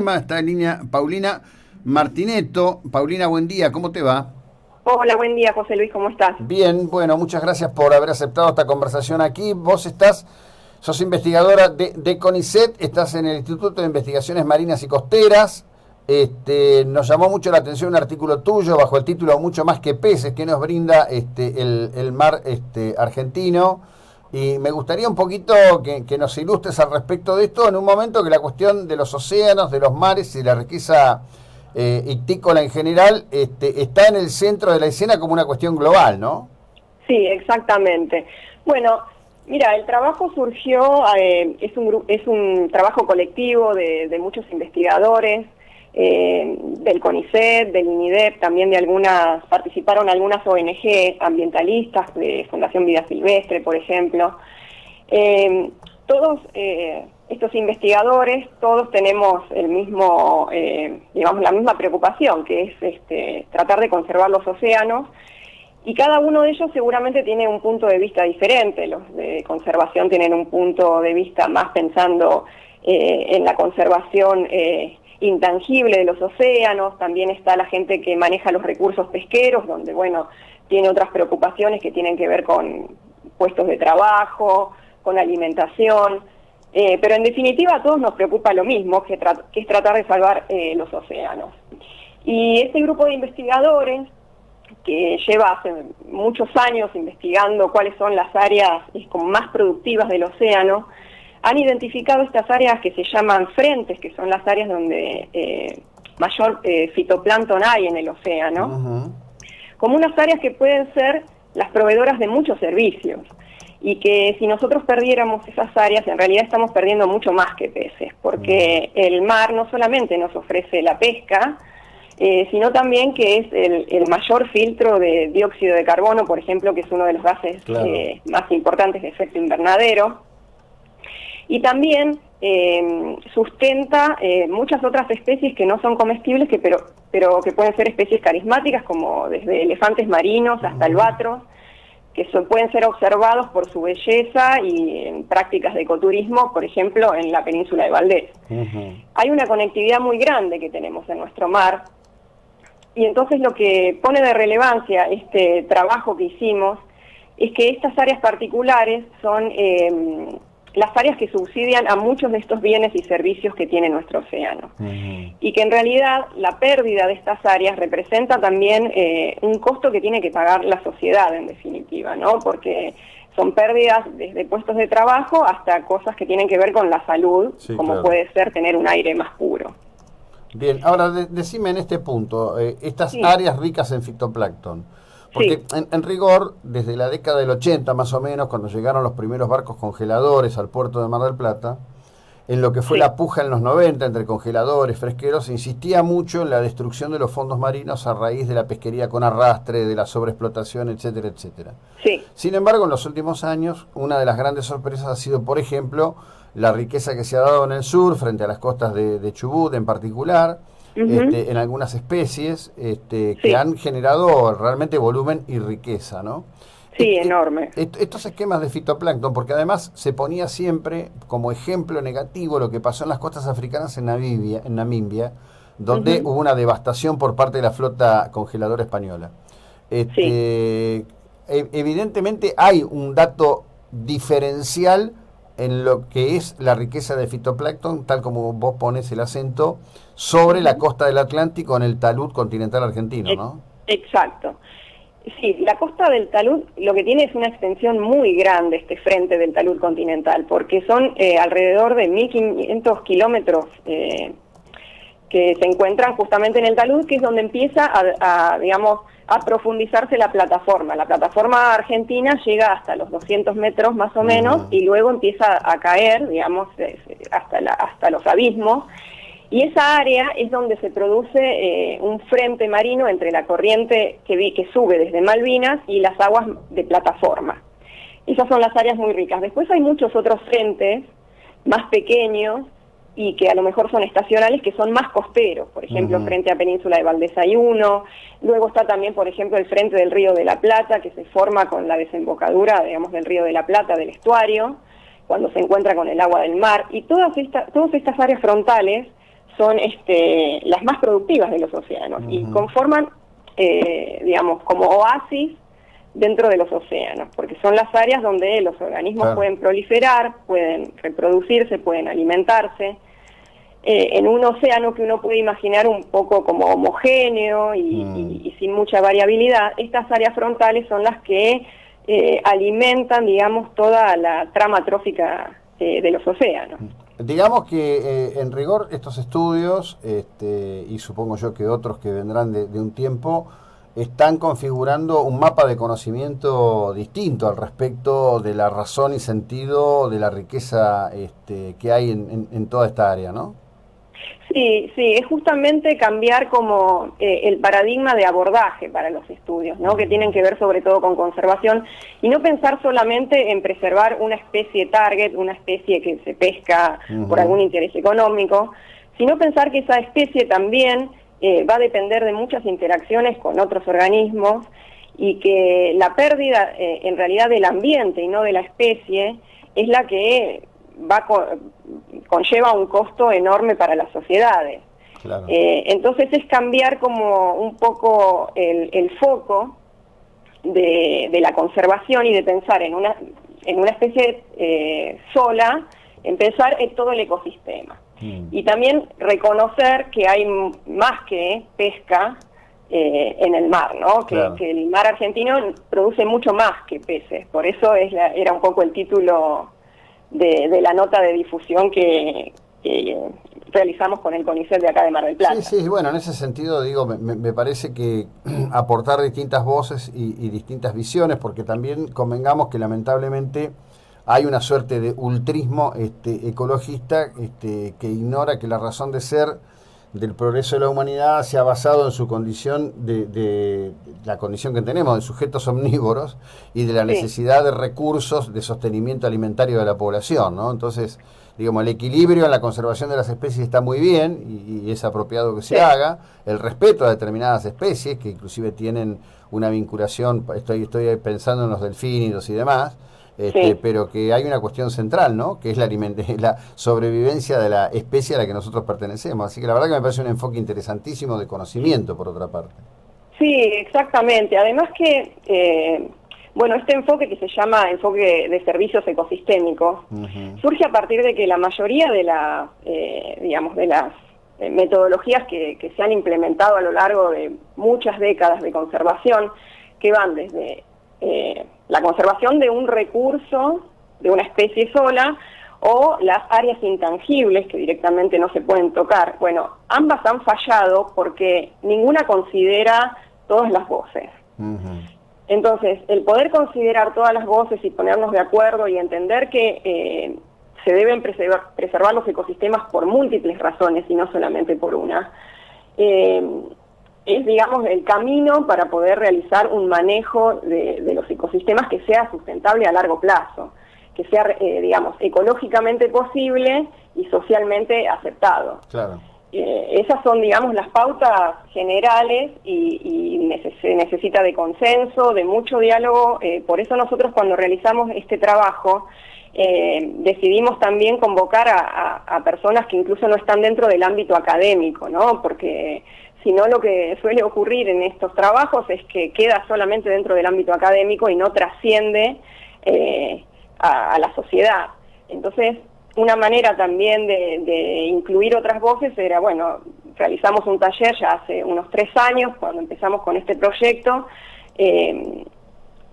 Está en línea Paulina Martinetto. Paulina, buen día, ¿cómo te va? Hola, buen día, José Luis, ¿cómo estás? Bien, bueno, muchas gracias por haber aceptado esta conversación aquí. Sos investigadora de CONICET, estás en el Instituto de Investigaciones Marinas y Costeras. Nos llamó mucho la atención un artículo tuyo bajo el título Mucho más que peces que nos brinda el mar argentino. Y me gustaría un poquito que nos ilustres al respecto de esto en un momento que la cuestión de los océanos, de los mares y la riqueza ictícola en general está en el centro de la escena como una cuestión global, ¿no? Sí, exactamente. Bueno, mira, el trabajo surgió, es un trabajo colectivo de muchos investigadores, del CONICET, del INIDEP, también participaron algunas ONG ambientalistas, de Fundación Vida Silvestre, por ejemplo. Todos estos investigadores, todos tenemos digamos, la misma preocupación, que es tratar de conservar los océanos, y cada uno de ellos seguramente tiene un punto de vista diferente. Los de conservación tienen un punto de vista más pensando en la conservación intangible de los océanos. También está la gente que maneja los recursos pesqueros, donde, bueno, tiene otras preocupaciones que tienen que ver con puestos de trabajo, con alimentación, pero en definitiva a todos nos preocupa lo mismo, que es tratar de salvar los océanos. Y este grupo de investigadores, que lleva hace muchos años investigando cuáles son las áreas como más productivas del océano, han identificado estas áreas que se llaman frentes, que son las áreas donde mayor fitoplancton hay en el océano, como unas áreas que pueden ser las proveedoras de muchos servicios, y que si nosotros perdiéramos esas áreas, en realidad estamos perdiendo mucho más que peces, porque el mar no solamente nos ofrece la pesca, sino también que es el mayor filtro de dióxido de carbono, por ejemplo, que es uno de los gases más importantes de efecto invernadero, y también sustenta muchas otras especies que no son comestibles, pero que pueden ser especies carismáticas, como desde elefantes marinos hasta albatros, que pueden ser observados por su belleza y en prácticas de ecoturismo, por ejemplo, en la península de Valdés. Hay una conectividad muy grande que tenemos en nuestro mar, y entonces lo que pone de relevancia este trabajo que hicimos es que estas áreas particulares son las áreas que subsidian a muchos de estos bienes y servicios que tiene nuestro océano. Y que en realidad la pérdida de estas áreas representa también un costo que tiene que pagar la sociedad, en definitiva, ¿no? Porque son pérdidas desde puestos de trabajo hasta cosas que tienen que ver con la salud, sí, como claro, puede ser tener un aire más puro. Bien, ahora decime en este punto, estas áreas ricas en fitoplancton, porque en rigor, desde la década del 80 más o menos, cuando llegaron los primeros barcos congeladores al puerto de Mar del Plata, en lo que fue la puja en los 90 entre congeladores, fresqueros, se insistía mucho en la destrucción de los fondos marinos a raíz de la pesquería con arrastre, de la sobreexplotación, etcétera, etcétera. Sin embargo, en los últimos años, una de las grandes sorpresas ha sido, por ejemplo, la riqueza que se ha dado en el sur, frente a las costas de Chubut en particular, en algunas especies que han generado realmente volumen y riqueza, ¿no? Sí, enorme. Estos esquemas de fitoplancton, porque además se ponía siempre como ejemplo negativo lo que pasó en las costas africanas en Namibia, donde hubo una devastación por parte de la flota congeladora española. Evidentemente hay un dato diferencial en lo que es la riqueza de fitoplancton, tal como vos pones el acento, sobre la costa del Atlántico en el talud continental argentino, ¿no? Exacto. Sí, la costa del talud lo que tiene es una extensión muy grande, este frente del talud continental, porque son alrededor de 1.500 kilómetros que se encuentran justamente en el talud, que es donde empieza digamos, a profundizarse la plataforma. La plataforma argentina llega hasta los 200 metros más o menos, y luego empieza a caer, digamos, hasta los abismos. Y esa área es donde se produce un frente marino entre la corriente que sube desde Malvinas y las aguas de plataforma. Esas son las áreas muy ricas. Después hay muchos otros frentes más pequeños y que a lo mejor son estacionales, que son más costeros. Por ejemplo, frente a Península de Valdés hay uno. Luego está también, por ejemplo, el frente del Río de la Plata, que se forma con la desembocadura, digamos, del Río de la Plata, del estuario, cuando se encuentra con el agua del mar. Y todas estas áreas frontales son las más productivas de los océanos y conforman, digamos, como oasis dentro de los océanos, porque son las áreas donde los organismos pueden proliferar, pueden reproducirse, pueden alimentarse. En un océano que uno puede imaginar un poco como homogéneo y sin mucha variabilidad, estas áreas frontales son las que alimentan, digamos, toda la trama trófica de los océanos. Digamos que en rigor estos estudios, y supongo yo que otros que vendrán de un tiempo, están configurando un mapa de conocimiento distinto al respecto de la razón y sentido de la riqueza que hay en toda esta área, ¿no? Sí, es justamente cambiar como el paradigma de abordaje para los estudios, ¿no? Que tienen que ver sobre todo con conservación y no pensar solamente en preservar una especie target, una especie que se pesca por algún interés económico, sino pensar que esa especie también va a depender de muchas interacciones con otros organismos y que la pérdida en realidad del ambiente y no de la especie es la que conlleva un costo enorme para las sociedades. Claro. Entonces es cambiar como un poco el foco de la conservación y de pensar en una especie sola, en pensar en todo el ecosistema. Y también reconocer que hay más que pesca en el mar, ¿no? Claro. Que el mar argentino produce mucho más que peces. Por eso era un poco el título de la nota de difusión que realizamos con el CONICET de acá de Mar del Plata. Sí, bueno, en ese sentido, digo, me parece que aportar distintas voces y distintas visiones, porque también convengamos que lamentablemente hay una suerte de ultrismo ecologista que ignora que la razón de ser del progreso de la humanidad se ha basado en su condición de la condición que tenemos de sujetos omnívoros y de la necesidad de recursos de sostenimiento alimentario de la población, ¿no? Entonces, digamos, el equilibrio en la conservación de las especies está muy bien y es apropiado que se haga, el respeto a determinadas especies que inclusive tienen una vinculación, estoy pensando en los delfínidos y demás, pero que hay una cuestión central, ¿no? Que es la sobrevivencia de la especie a la que nosotros pertenecemos. Así que la verdad que me parece un enfoque interesantísimo de conocimiento, por otra parte. Sí, exactamente. Además que, bueno, este enfoque que se llama enfoque de servicios ecosistémicos, surge a partir de que la mayoría de las metodologías que se han implementado a lo largo de muchas décadas de conservación, que van desde la conservación de un recurso, de una especie sola, o las áreas intangibles que directamente no se pueden tocar. Bueno, ambas han fallado porque ninguna considera todas las voces. Entonces, el poder considerar todas las voces y ponernos de acuerdo y entender que se deben preservar los ecosistemas por múltiples razones y no solamente por una, es, digamos, el camino para poder realizar un manejo de los ecosistemas que sea sustentable a largo plazo, que sea, digamos, ecológicamente posible y socialmente aceptado. Claro. Esas son, digamos, las pautas generales y se necesita de consenso, de mucho diálogo. Por eso nosotros cuando realizamos este trabajo decidimos también convocar a personas que incluso no están dentro del ámbito académico, ¿no? Porque si no, lo que suele ocurrir en estos trabajos es que queda solamente dentro del ámbito académico y no trasciende a la sociedad. Entonces, una manera también de incluir otras voces era, bueno, realizamos un taller ya hace unos 3 años, cuando empezamos con este proyecto,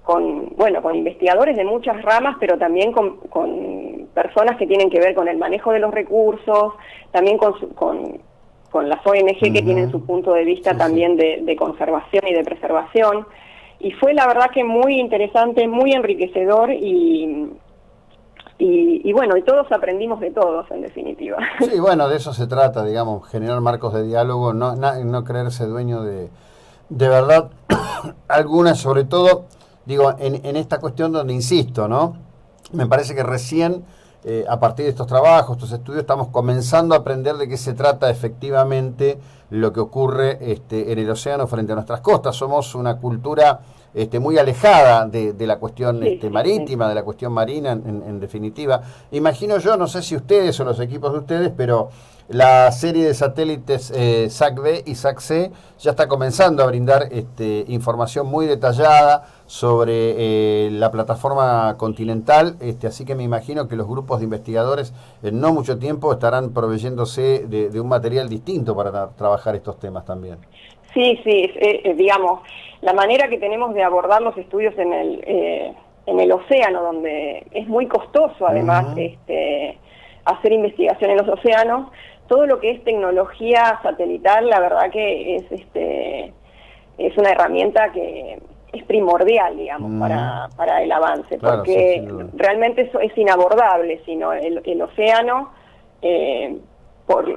con investigadores de muchas ramas, pero también con personas que tienen que ver con el manejo de los recursos, también con las ONG que tienen su punto de vista también de conservación y de preservación. Y fue la verdad que muy interesante, muy enriquecedor y bueno, y todos aprendimos de todos, en definitiva. Sí, bueno, de eso se trata, digamos, generar marcos de diálogo, no creerse dueño de verdad algunas, sobre todo, digo, en esta cuestión donde insisto, ¿no? Me parece que recién a partir de estos trabajos, estos estudios, estamos comenzando a aprender de qué se trata efectivamente lo que ocurre en el océano frente a nuestras costas. Somos una cultura muy alejada de la cuestión marítima, de la cuestión marina, en definitiva. Imagino yo, no sé si ustedes o los equipos de ustedes, pero la serie de satélites SAC-B y SAC-C ya está comenzando a brindar información muy detallada sobre la plataforma continental, así que me imagino que los grupos de investigadores en no mucho tiempo estarán proveyéndose de un material distinto para trabajar estos temas también. Sí, digamos, la manera que tenemos de abordar los estudios en el océano, donde es muy costoso además hacer investigación en los océanos, todo lo que es tecnología satelital, la verdad que es una herramienta que es primordial, digamos, para el avance, claro, porque realmente eso es inabordable, sino el océano,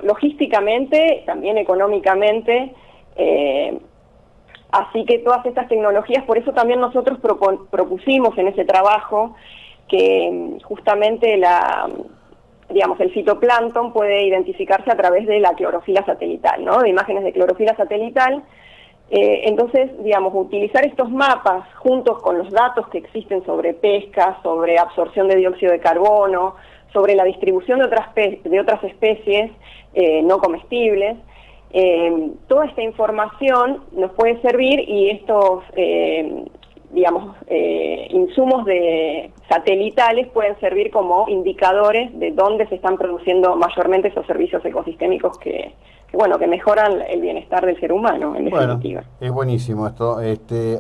logísticamente, también económicamente, así que todas estas tecnologías, por eso también nosotros propusimos en ese trabajo que justamente el fitoplancton puede identificarse a través de la clorofila satelital, ¿no? De imágenes de clorofila satelital. Entonces, digamos, utilizar estos mapas juntos con los datos que existen sobre pesca, sobre absorción de dióxido de carbono, sobre la distribución de otras especies no comestibles, toda esta información nos puede servir y estos insumos satelitales pueden servir como indicadores de dónde se están produciendo mayormente esos servicios ecosistémicos que mejoran el bienestar del ser humano, en definitiva. Bueno, es buenísimo esto.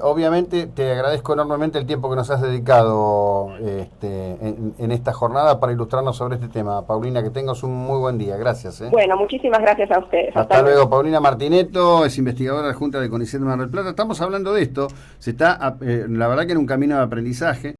Obviamente te agradezco enormemente el tiempo que nos has dedicado en esta jornada para ilustrarnos sobre este tema. Paulina, que tengas un muy buen día. Gracias. Bueno, muchísimas gracias a ustedes. Hasta luego. Paulina Martinetto es investigadora adjunta de CONICET Mar del Plata. Estamos hablando de esto. Se está, la verdad que en un camino de aprendizaje.